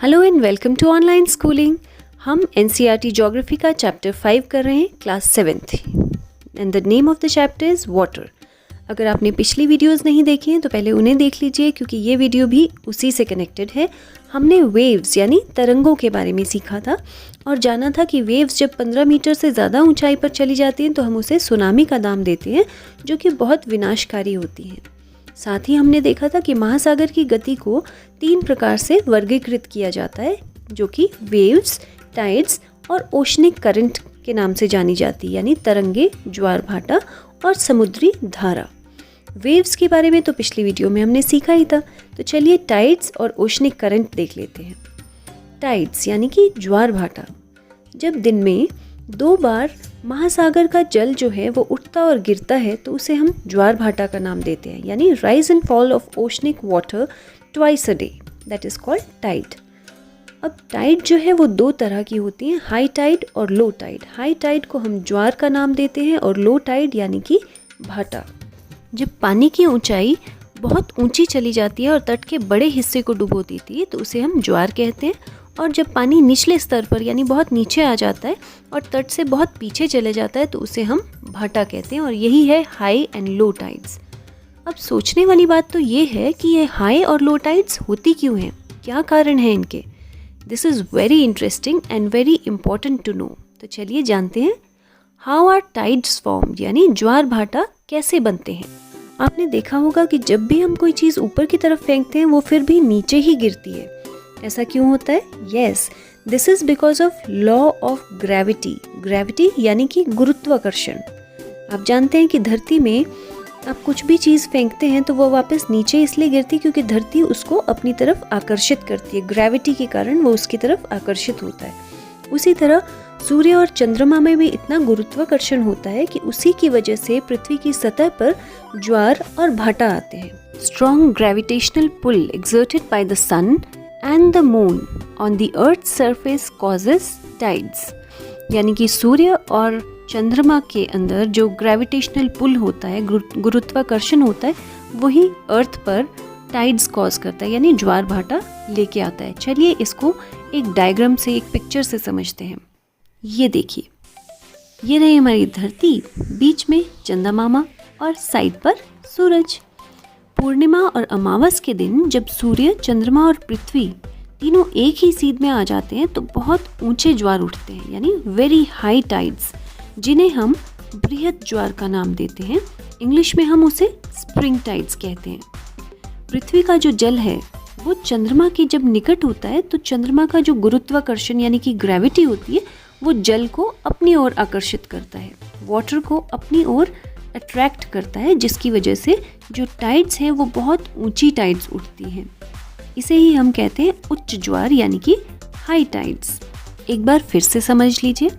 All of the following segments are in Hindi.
Hello and welcome to online schooling. हम एनसीईआरटी ज्योग्राफी का चैप्टर 5 कर रहे हैं, class 7th, and the name of the chapter is water. अगर आपने पिछली वीडियोस नहीं देखी हैं तो पहले उन्हें देख लीजिए, क्योंकि ये वीडियो भी उसी से कनेक्टेड है। हमने वेव्स यानी तरंगों के बारे में सीखा था और जाना था कि वेव्स जब 15 मीटर से ज़्यादा ऊंचाई पर चली जाती हैं तो हम उसे सुनामी का नाम देते हैं, जो कि बहुत विनाशकारी होती हैं। साथ ही हमने देखा था कि महासागर की गति को 3 प्रकार से वर्गीकृत किया जाता है, जो कि वेव्स, टाइड्स और ओशनिक करंट के नाम से जानी जाती है, यानी तरंगे, ज्वार भाटा और समुद्री धारा। वेव्स के बारे में तो पिछली वीडियो में हमने सीखा ही था, तो चलिए टाइड्स और ओशनिक करंट देख लेते हैं। टाइड्स यानी कि ज्वार भाटा, जब दिन में 2 बार महासागर का जल जो है वो उठता और गिरता है तो उसे हम ज्वार भाटा का नाम देते हैं, यानी rise and fall of oceanic water twice a day, that is called tide. अब टाइड जो है वो 2 तरह की होती हैं, हाई टाइड और लो टाइड। हाई टाइड को हम ज्वार का नाम देते हैं और लो टाइड यानी कि भाटा। जब पानी की ऊंचाई बहुत ऊंची चली जाती है और तट के बड़े हिस्से को डुबो देती है तो उसे हम ज्वार कहते हैं, और जब पानी निचले स्तर पर यानी बहुत नीचे आ जाता है और तट से बहुत पीछे चले जाता है तो उसे हम भाटा कहते हैं, और यही है हाई एंड लो टाइड्स। अब सोचने वाली बात तो ये है कि ये हाई और लो टाइड्स होती क्यों हैं, क्या कारण है इनके। This is very interesting and very important to know. तो चलिए जानते हैं हाउ आर टाइड्स फॉर्म्ड, यानी ज्वार भाटा कैसे बनते हैं। आपने देखा होगा कि जब भी हम कोई चीज़ ऊपर की तरफ फेंकते हैं वो फिर भी नीचे ही गिरती है। ऐसा क्यों होता है? Yes, this is because of law of gravity. Gravity यानी कि गुरुत्वाकर्षण। आप जानते हैं कि धरती में आप कुछ भी चीज़ फेंकते हैं तो वो वापस नीचे इसलिए गिरती क्योंकि धरती उसको अपनी तरफ आकर्षित करती है। ग्रेविटी के कारण वो उसकी तरफ आकर्षित होता है। उसी तरह सूर्य और चंद्रमा में भी इतना गुरुत्वाकर्षण होता है कि उसी की वजह से पृथ्वी की सतह पर ज्वार और भाटा आते हैं। Strong gravitational pull exerted by the sun and the moon on the earth's surface causes tides, यानी कि सूर्य और चंद्रमा के अंदर जो ग्रेविटेशनल पुल होता है, गुरुत्वाकर्षण होता है, वही अर्थ पर टाइड्स कॉज करता है, यानी ज्वार भाटा लेके आता है। चलिए इसको एक डायग्राम से, एक पिक्चर से समझते हैं। ये देखिए, ये रही हमारी धरती, बीच में चंदा मामा और साइड पर सूरज। पूर्णिमा और अमावस के दिन जब सूर्य, चंद्रमा और पृथ्वी तीनों एक ही सीध में आ जाते हैं तो बहुत ऊंचे ज्वार उठते हैं, यानी वेरी हाई टाइड्स, जिन्हें हम बृहद ज्वार का नाम देते हैं। इंग्लिश में हम उसे स्प्रिंग टाइड्स कहते हैं। पृथ्वी का जो जल है वो चंद्रमा के जब निकट होता है तो चंद्रमा का जो गुरुत्वाकर्षण यानी कि ग्रेविटी होती है वो जल को अपनी ओर आकर्षित करता है, वाटर को अपनी ओर अट्रैक्ट करता है, जिसकी वजह से जो टाइड्स हैं वो बहुत ऊंची टाइड्स उठती हैं। इसे ही हम कहते हैं उच्च ज्वार यानी कि हाई टाइड्स। एक बार फिर से समझ लीजिए,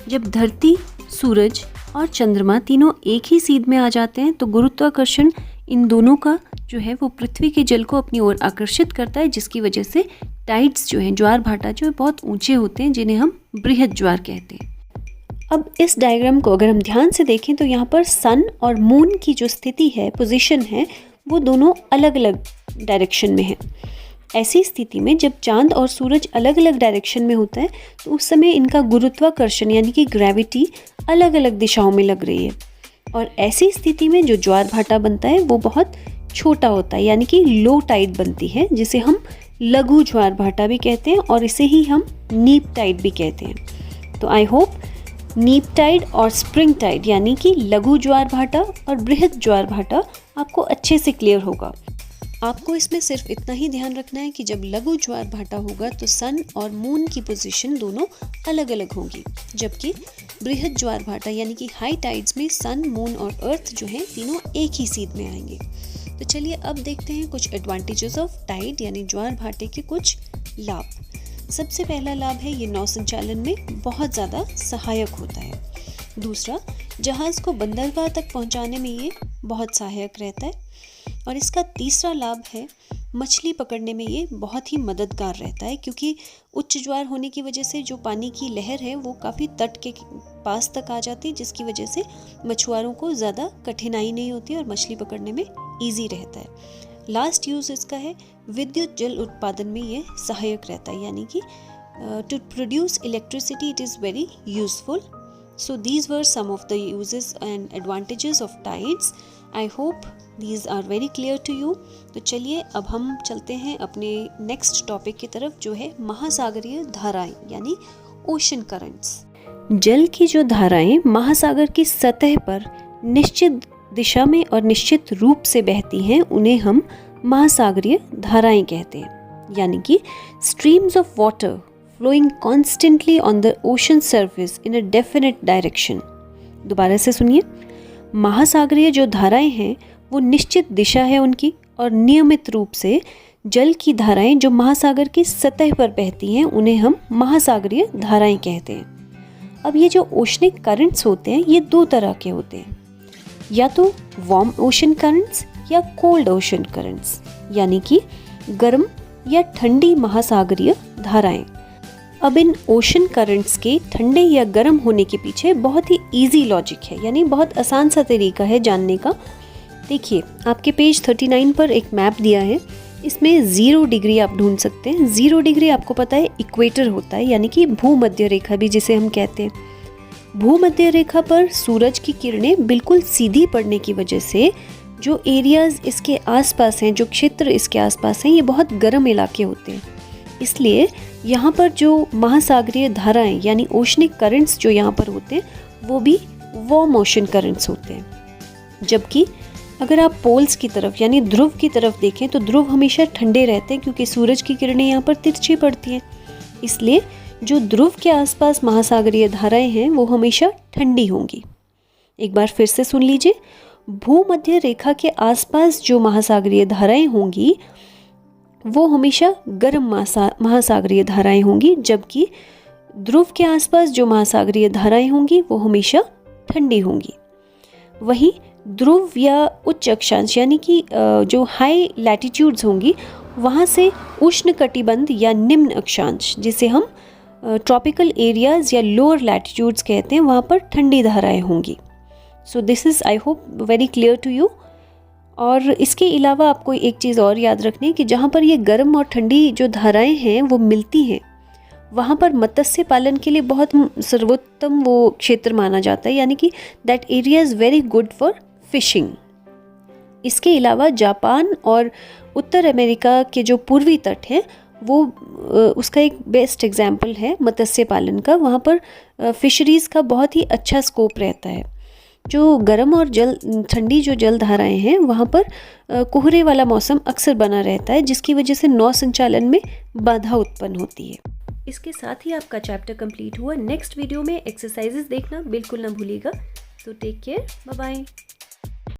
जब धरती, सूरज और चंद्रमा तीनों एक ही सीध में आ जाते हैं तो गुरुत्वाकर्षण इन दोनों का जो है वो पृथ्वी के जल को अपनी ओर आकर्षित करता है, जिसकी वजह से टाइड्स जो हैं, ज्वार भाटा जो है, बहुत ऊंचे होते हैं, जिन्हें हम बृहद ज्वार कहते हैं। अब इस डायग्राम को अगर हम ध्यान से देखें तो यहाँ पर सन और मून की जो स्थिति है, पोजीशन है, वो दोनों अलग अलग डायरेक्शन में है। ऐसी स्थिति में जब चांद और सूरज अलग अलग डायरेक्शन में होता है तो उस समय इनका गुरुत्वाकर्षण यानी कि ग्रेविटी अलग अलग दिशाओं में लग रही है, और ऐसी स्थिति में जो ज्वार भाटा बनता है वो बहुत छोटा होता है, यानी कि लो टाइड बनती है, जिसे हम लघु ज्वार भाटा भी कहते हैं, और इसे ही हम नीप टाइड भी कहते हैं। तो आई होप नीप टाइड और स्प्रिंग टाइड यानी कि लघु ज्वार भाटा और बृहद ज्वार भाटा आपको अच्छे से क्लियर होगा। आपको इसमें सिर्फ इतना ही ध्यान रखना है कि जब लघु ज्वार भाटा होगा तो सन और मून की पोजीशन दोनों अलग अलग होंगी, जबकि बृहद ज्वार भाटा यानी कि हाई टाइड्स में सन, मून और अर्थ जो है तीनों एक ही सीध में आएंगे। तो चलिए अब देखते हैं कुछ एडवांटेजेस ऑफ टाइड यानी ज्वार भाटे के कुछ लाभ। सबसे पहला लाभ है ये नौ संचालन में बहुत ज़्यादा सहायक होता है। दूसरा, जहाज़ को बंदरगाह तक पहुंचाने में ये बहुत सहायक रहता है। और इसका तीसरा लाभ है मछली पकड़ने में ये बहुत ही मददगार रहता है, क्योंकि उच्च ज्वार होने की वजह से जो पानी की लहर है वो काफ़ी तट के पास तक आ जाती है, जिसकी वजह से मछुआरों को ज़्यादा कठिनाई नहीं होती और मछली पकड़ने में ईजी रहता है। लास्ट यूज़ इसका है विद्युत जल उत्पादन में ये सहायक रहता है, यानी कि to produce electricity it is very useful. So these were some of the uses and advantages of tides. I hope these are very clear to you. तो चलिए अब हम चलते हैं अपने नेक्स्ट टॉपिक की तरफ, जो है महासागरीय धाराएं यानी ओशन करंट्स. जल की जो धाराएं महासागर की सतह पर निश्चित दिशा में और निश्चित रूप से बहती हैं, उन्हें हम महासागरीय धाराएं कहते हैं. यानी कि streams of water flowing constantly on the ocean surface in a definite direction. दोबारा से सुनिए, महासागरीय जो धाराएं हैं वो निश्चित दिशा है उनकी, और नियमित रूप से जल की धाराएं जो महासागर की सतह पर बहती हैं उन्हें हम महासागरीय धाराएं कहते हैं. अब ये जो ओशनिक करंट्स होते हैं ये दो तरह के होते हैं, या तो वार्म ओशन करंट्स या कोल्ड ओशन करंट्स, यानी कि गर्म या ठंडी महासागरीय धाराएं. अब इन ओशन करंट्स के ठंडे या गर्म होने के पीछे बहुत ही इजी लॉजिक है, यानी बहुत आसान सा तरीका है जानने का. देखिए, आपके पेज 39 पर एक मैप दिया है, इसमें 0 डिग्री आप ढूंढ सकते हैं. 0 डिग्री आपको पता है इक्वेटर होता है, यानी कि भूमध्य रेखा भी जिसे हम कहते हैं. भूमध्य रेखा पर सूरज की किरणें बिल्कुल सीधी पड़ने की वजह से जो एरियाज इसके आसपास हैं, जो क्षेत्र इसके आसपास हैं, ये बहुत गर्म इलाके होते हैं. इसलिए यहाँ पर जो महासागरीय धाराएं यानी ओशनिक करंट्स जो यहाँ पर होते हैं वो भी वार्म ओशन करंट्स होते हैं. जबकि अगर आप पोल्स की तरफ यानी ध्रुव की तरफ देखें तो ध्रुव हमेशा ठंडे रहते हैं, क्योंकि सूरज की किरणें यहाँ पर तिरछी पड़ती हैं. इसलिए जो ध्रुव के आसपास महासागरीय धाराएं हैं वो हमेशा ठंडी होंगी. एक बार फिर से सुन लीजिए, भूमध्य रेखा के आसपास जो महासागरीय धाराएं होंगी वो हमेशा गर्म महासागरीय धाराएं होंगी, जबकि ध्रुव के आसपास जो महासागरीय धाराएं होंगी वो हमेशा ठंडी होंगी. वहीं ध्रुव या उच्च अक्षांश यानी कि जो हाई लैटिट्यूड्स होंगी वहाँ से उष्ण कटिबंध या निम्न अक्षांश, जिसे हम ट्रॉपिकल एरियाज या लोअर लैटिट्यूड्स कहते हैं, वहाँ पर ठंडी धाराएं होंगी. So this is I hope very clear to you. और इसके अलावा आपको एक चीज़ और याद रखनी है कि जहाँ पर ये गर्म और ठंडी जो धाराएं हैं वो मिलती हैं, वहाँ पर मत्स्य पालन के लिए बहुत सर्वोत्तम वो क्षेत्र माना जाता है, यानी कि that area is very good for fishing. इसके अलावा जापान और उत्तर अमेरिका के जो पूर्वी तट हैं वो उसका एक बेस्ट एग्जाम्पल है मत्स्य पालन का. वहाँ पर फिशरीज़ का बहुत ही अच्छा स्कोप रहता है. जो गर्म और ठंडी जो जल धाराएं हैं वहाँ पर कोहरे वाला मौसम अक्सर बना रहता है, जिसकी वजह से नौ संचालन में बाधा उत्पन्न होती है. इसके साथ ही आपका चैप्टर कंप्लीट हुआ. नेक्स्ट वीडियो में एक्सरसाइजेस देखना बिल्कुल ना भूलिएगा. तो टेक केयर, बाय बाय.